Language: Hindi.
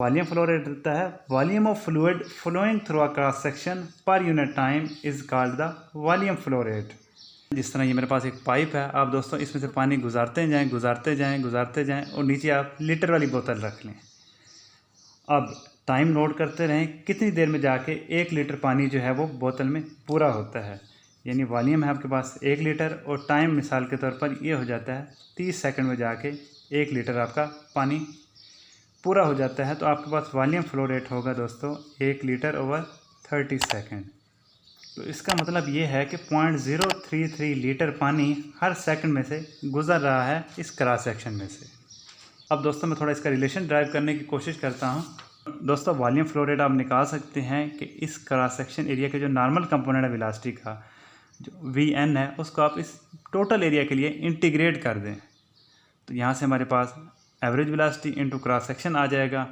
वॉल्यूम फ्लो रेट रहता है volume of fluid flowing through a cross section पर unit time is called the volume flow rate. जिस तरह ये मेरे पास एक पाइप है, आप दोस्तों इसमें से पानी गुजारते जाएं गुजारते जाएं गुजारते जाएं और नीचे आप लीटर वाली बोतल रख लें। अब टाइम नोट करते रहें कितनी देर में जाके 1 लीटर पानी जो है वो बोतल में पूरा होता है। यानी वॉल्यूम है आपके पास 1 लीटर और टाइम मिसाल के तौर पर ये हो जाता है 30 सेकंड में जाके 1 लीटर आपका पानी पूरा हो जाता है। तो आपके पास वॉल्यूम फ्लो रेट होगा दोस्तों 1 लीटर ओवर 30 सेकंड। तो इसका मतलब ये है कि 0.033 लीटर पानी हर सेकंड में से गुजर रहा है इस क्रॉस सेक्शन में से। अब दोस्तों मैं थोड़ा इसका रिलेशन ड्राइव करने की कोशिश करता हूँ। दोस्तों वॉल्यूम फ्लो रेट आप निकाल सकते हैं कि इस क्रॉस सेक्शन एरिया के जो नॉर्मल कंपोनेंट है वेलोसिटी का जो Vn है उसको आप इस टोटल एरिया के लिए इंटीग्रेट कर दें। तो यहाँ से हमारे पास average velocity into cross section आ जाएगा।